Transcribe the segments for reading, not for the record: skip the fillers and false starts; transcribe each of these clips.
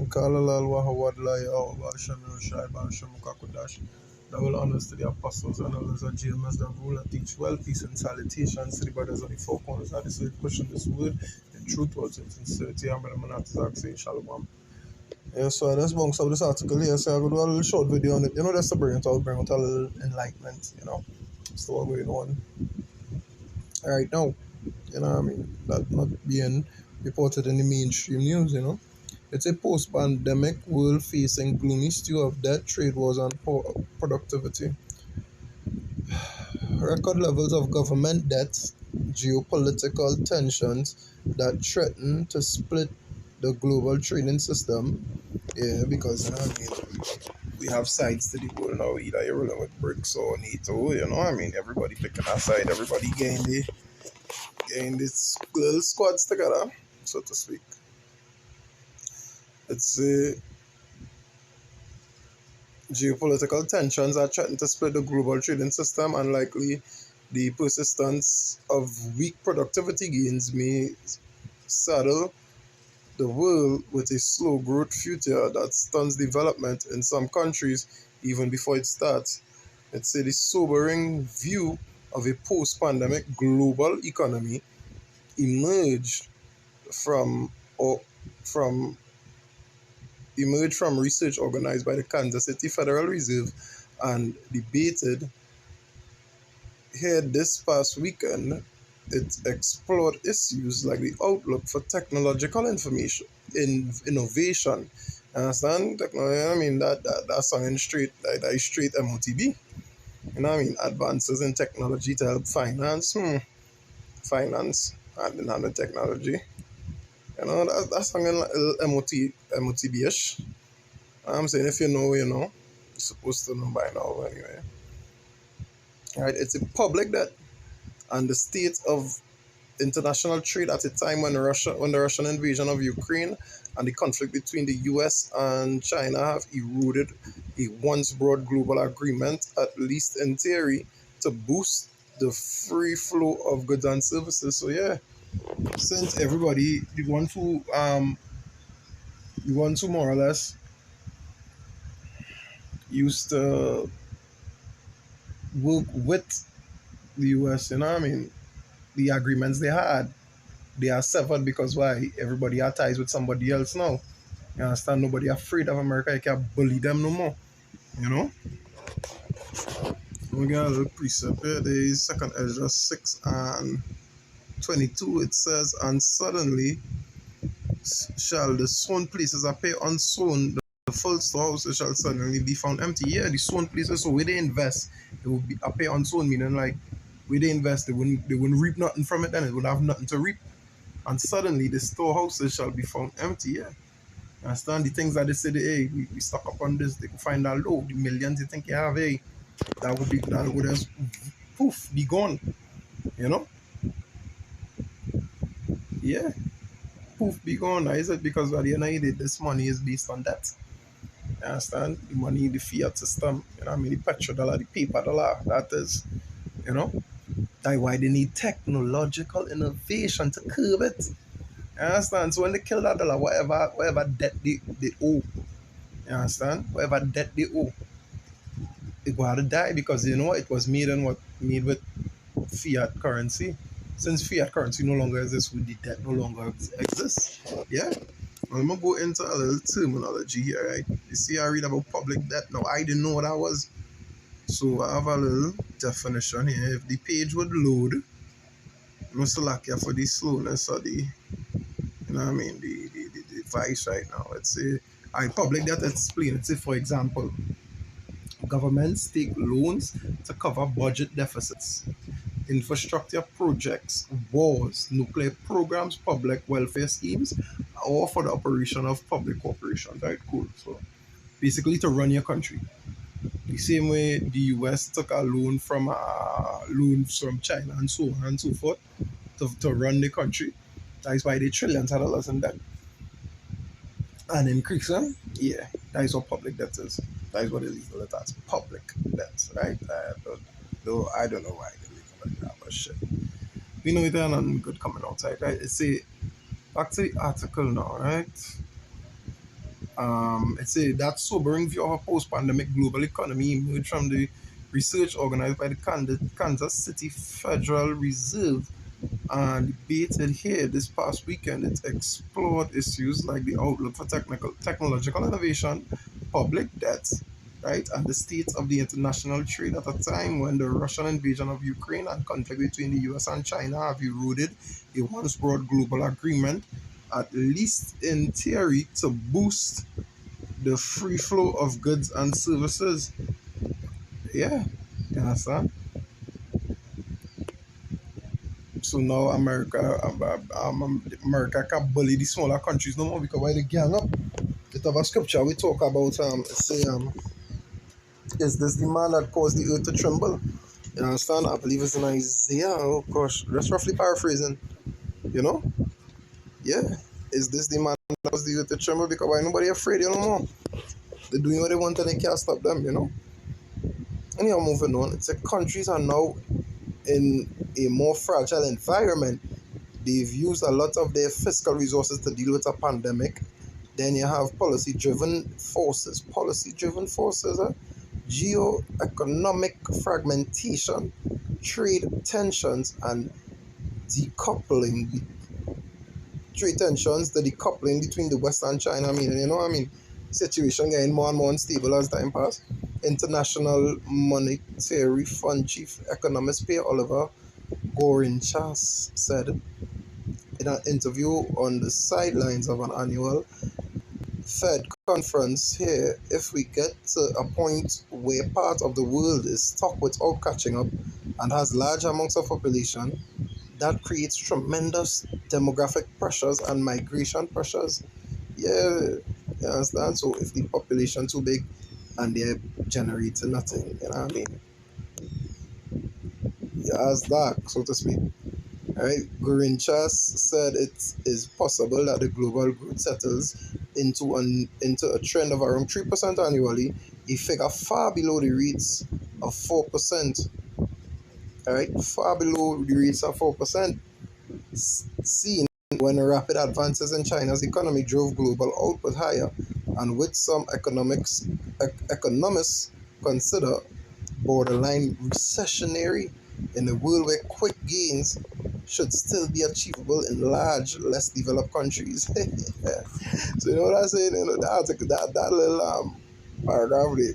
Kalalal Wahawadla Yahweh Shamil Shai Basham Kakudash. Double honors to the apostles and elders of Gms that rule and teach well, peace and salutations to the brothers of the four corners of this earth, pushing this word in truth, words, and sincerity. I'm going to say Shalom. Yeah, so let's bounce up this article here. So I'm going to do a little short video on it. Just to bring out a little enlightenment. So what's going on right now. That not being reported in the mainstream news. It's a post-pandemic world facing gloomy stew of debt, trade wars, and poor productivity. Record levels of government debt, geopolitical tensions that threaten to split the global trading system. Yeah, because we have sides to the world now. Either you're rolling with BRICS or NATO. Everybody picking a side. Everybody getting these little squads together, so to speak. It's geopolitical tensions are threatening to split the global trading system, and likely the persistence of weak productivity gains may saddle the world with a slow growth future that stunts development in some countries even before it starts. It's the sobering view of a post-pandemic global economy emerged from or from emerged from research organized by the Kansas City Federal Reserve and debated here this past weekend. It explored issues like the outlook for technological innovation. Understand? Technology, that's something straight, that is straight M.O.T.B. Advances in technology to help finance. Finance, hand in hand with technology. That's something like M.O.T.B.ish. I'm saying if you know, you're supposed to know by now anyway. Right? It's a public debt and the state of international trade at a time when the Russian invasion of Ukraine and the conflict between the US and China have eroded a once broad global agreement, at least in theory, to boost the free flow of goods and services. So yeah, since everybody the ones who more or less used to work with the US, the agreements they are severed because why? Everybody has ties with somebody else now. You understand? Nobody afraid of America. You can't bully them no more. You know? We got a little precept here. There is second Ezra 6 and 22. It says, and suddenly shall the sown places appear unsown, the full storehouses shall suddenly be found empty. Yeah, the sown places, so where they invest, it will be appear unsown, meaning like where they invest, they wouldn't reap nothing from it, then it would have nothing to reap. And suddenly the storehouses shall be found empty. Yeah. Understand the things that they say, hey, we stock up on this, they can find out low, the millions you think you have, hey, that would just poof, be gone. You know? Yeah. Poof, be gone. Is it because at the end of the day, this money is based on that? You understand? The money, the fiat system, the petrodollar, the paper dollar, that is, you know? That's why they need technological innovation to curb it. You understand? So when they kill that dollar, whatever debt they owe, you understand? Whatever debt they owe, it will have to die because it was made with fiat currency. Since fiat currency no longer exists, with the debt no longer exists. Yeah. Well, I'm gonna go into a little terminology here, right? You see, I read about public debt. Now I didn't know what that was. So I have a little definition here. If the page would load, I'm select here for the slowness of the the device right now. Let's say public debt explain. Let's say for example, governments take loans to cover budget deficits, infrastructure projects, wars, nuclear programs, public welfare schemes, or for the operation of public corporations. Right, cool. So basically to run your country. The same way the US took a loans from China and so on and so forth to run the country. That's why they trillions of dollars in debt. And increase them, yeah, that is what public debt is. That is what they label it as, public debt, right? Though I don't know why they label it like that, but shit. We know it ain't nothing good coming outside, right? It's a back to the article now, right? It's a that sobering view of a post-pandemic global economy emerged from the research organized by the Kansas City Federal Reserve and debated here this past weekend. It explored issues like the outlook for technological innovation, public debt, right, and the state of the international trade at a time when the Russian invasion of Ukraine and conflict between the US and China have eroded a once broad global agreement, at least in theory, to boost the free flow of goods and services. Yeah, you understand? So now America can bully the smaller countries no more because why they gang up. It have a scripture we talk about say is this the man that caused the earth to tremble? You understand? I believe it's in Isaiah. Oh gosh, that's roughly paraphrasing. You know? Yeah. Is this the man that caused the earth to tremble? Because why nobody afraid you no more? They're doing what they want and they can't stop them, you know? Anyhow, moving on. It's like countries are now in a more fragile environment. They've used a lot of their fiscal resources to deal with a pandemic. Then you have policy driven forces, geo-economic fragmentation, trade tensions, and decoupling. Trade tensions, the decoupling between the West and China. I mean, you know what I mean? Situation getting more and more unstable as time passes. International Monetary Fund chief economist Pierre Oliver Gorinchas said in an interview on the sidelines of an annual Fed conference here, if we get to a point where part of the world is stuck without catching up and has large amounts of population, that creates tremendous demographic pressures and migration pressures. Yeah, you understand? So if the population too big and they're generating nothing, you know what I mean? Yeah, as that, so to speak. Right? Gurinchas said it is possible that the global growth settles into a trend of around 3% annually, a figure far below the rates of 4%. All right, far below the rates of 4% seen when rapid advances in China's economy drove global output higher, and with some economists consider borderline recessionary in a world where quick gains should still be achievable in large, less developed countries. So you know what I'm saying? You know, that little paragraph there,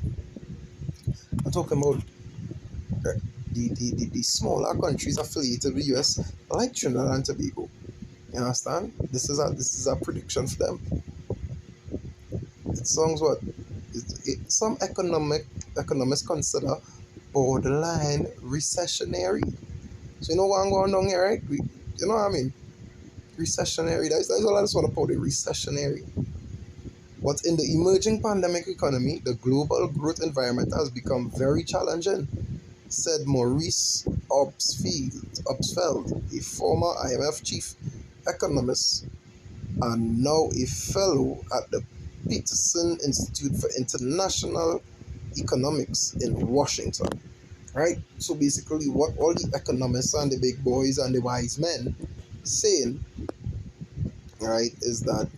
I'm talking about the smaller countries affiliated with the US, like Trinidad and Tobago. You understand? This is a prediction for them. It sounds what some economists consider borderline recessionary. So you know what I'm going on here, right? You know what I mean? Recessionary. That's all I just want to put it. Recessionary. But in the emerging pandemic economy, the global growth environment has become very challenging, said Maurice Obstfeld, a former IMF chief economist and now a fellow at the Peterson Institute for International Economics in Washington. Right? So basically, what all the economists and the big boys and the wise men saying, right, is that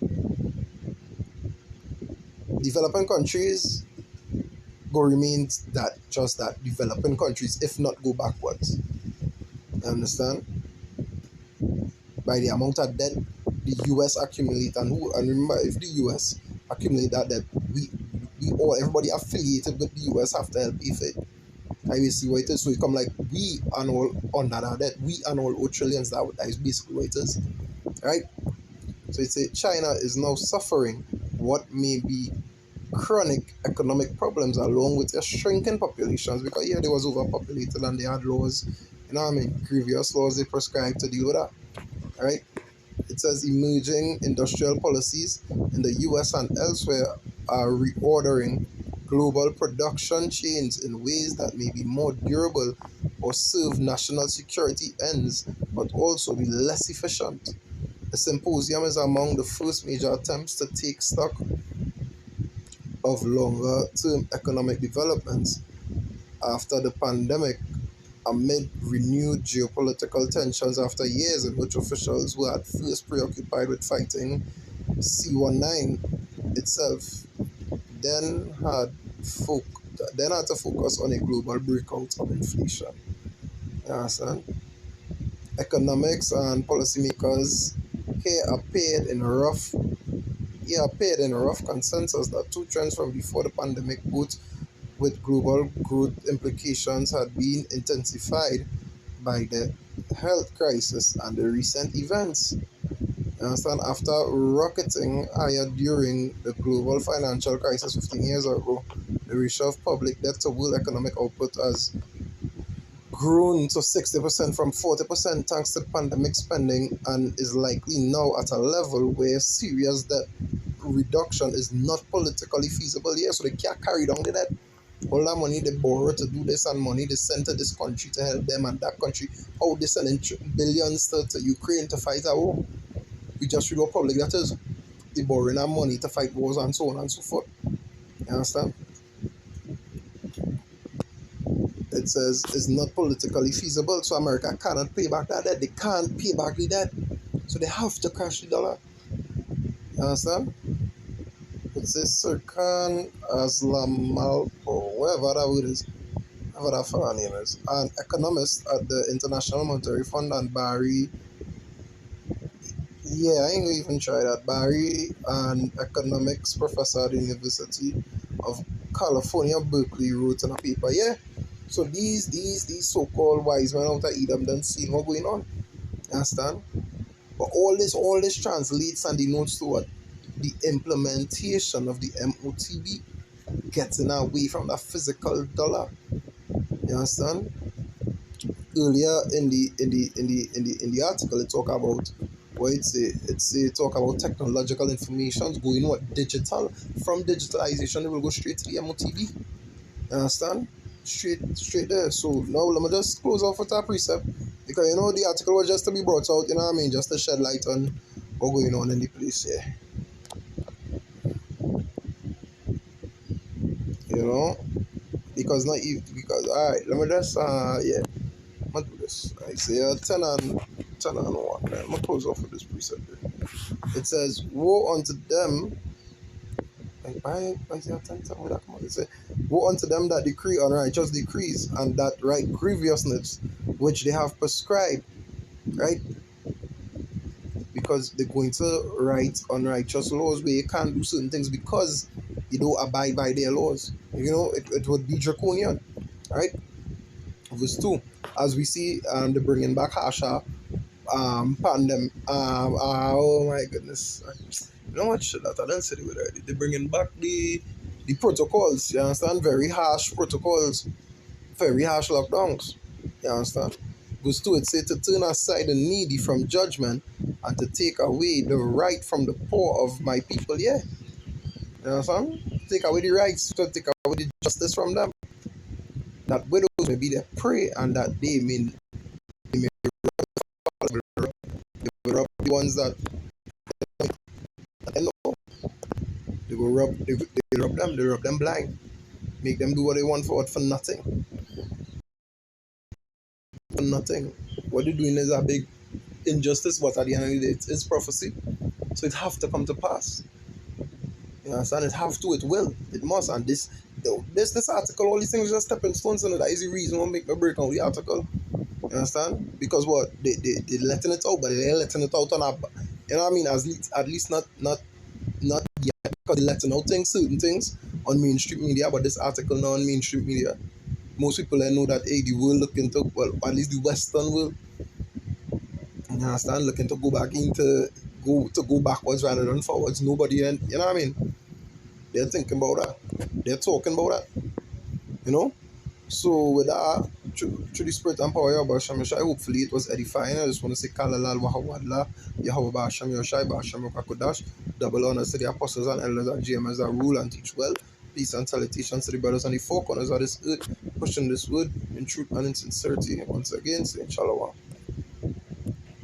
developing countries go remain that just that developing countries, if not go backwards. You understand? By the amount of debt the US accumulate and remember if the US accumulate that debt, we all everybody affiliated with the US have to help pay for it. I will see what it is. So it come like we and all under that debt, we and all owe trillions that is basically what it is. Right? So it's a China is now suffering what may be chronic economic problems along with a shrinking populations because yeah, they was overpopulated and they had laws, you know what I mean, grievous laws they prescribed to deal with that. Right? It says emerging industrial policies in the US and elsewhere are reordering global production chains in ways that may be more durable or serve national security ends, but also be less efficient. The symposium is among the first major attempts to take stock of longer term economic developments after the pandemic amid renewed geopolitical tensions after years in which officials were at first preoccupied with fighting C-19 itself then had folk then had to focus on a global breakout of inflation. You understand? Economics and policymakers here appeared in rough consensus that two trends from before the pandemic, both with global growth implications, had been intensified by the health crisis and the recent events. You understand? After rocketing higher during the global financial crisis 15 years ago, the ratio of public debt to world economic output has grown to 60% from 40% thanks to pandemic spending, and is likely now at a level where serious debt reduction is not politically feasible. Yeah, so they can't carry down the debt. All that money they borrow to do this and money they send to this country to help them and that country. How they sending billions to Ukraine to fight a war. We just read what public that is. They borrowing our money to fight wars and so on and so forth. You understand? It says it's not politically feasible, so America cannot pay back that debt. They can't pay back the debt, so they have to crash the dollar. You understand? It says Serkan Aslamal, or whatever that word is, whatever that fella name is, an economist at the International Monetary Fund, and Barry. Yeah, I ain't gonna even try that. Barry, an economics professor at the University of California, Berkeley, wrote in a paper. Yeah, so these so-called wise men out of Edom done seen what going on. You understand? But all this translates and denotes to what? The implementation of the M.O.T.B, getting away from the physical dollar. You understand? Earlier in the article, it talk about what it's talk about technological information going what digital. From digitalization, it will go straight to the M.O.T.B. You understand? Straight there. So now let me just close off with that precept, because the article was just to be brought out. You know what I mean? Just to shed light on what's going on in the place here. You know, because all right. Let me just yeah. I'm gonna do this. I say 10 and 1. Right? I'm gonna close off with this precept here. It says, "Woe unto them." I say 10 with that come on. It says, "Woe unto them that decree unrighteous decrees, and that write grievousness which they have prescribed." Right? Because they're going to write unrighteous laws where you can't do certain things because you don't abide by their laws. It would be draconian. Right? Verse 2. As we see, they're bringing back harsher pandemic. Oh my goodness. You know what shit that I didn't say it already. They're bringing back the protocols. You understand? Very harsh protocols. Very harsh lockdowns. You understand? Verse 2, it says to turn aside the needy from judgment and to take away the right from the poor of my people. Yeah. You understand? Take away the rights, to take away the justice from them. That widows may be their prey, and that they may rob the ones that they know. They rob them blind. Make them do what they want for nothing. For nothing. What they're doing is a big injustice, but at the end of the day, it's prophecy. So it have to come to pass. You understand? It have to, it will, it must. And this article, all these things are just stepping stones, and that is the reason why make me break on the article. You understand? Because what? They letting it out, but they're letting it out on a, you know what I mean? At least not yet, because they're letting out certain things on mainstream media, but this article now on mainstream media. Most people know that the world looking to, well, at least the Western world, you understand, looking to go backwards rather than forwards. Nobody, and you know what I mean? They're thinking about that. They're talking about that. You know. So with that, through the spirit and power of Hashem Yoshai, hopefully it was edifying. I just want to say Kalalal Wahawadla, Yahweh Hashem Yoshai, Hashem Yokakodash, double honors to the apostles and elders at GMS that rule and teach well. Peace and salutations to the brothers on the four corners of this earth, pushing this word in truth and in sincerity. Once again, saying Shalom.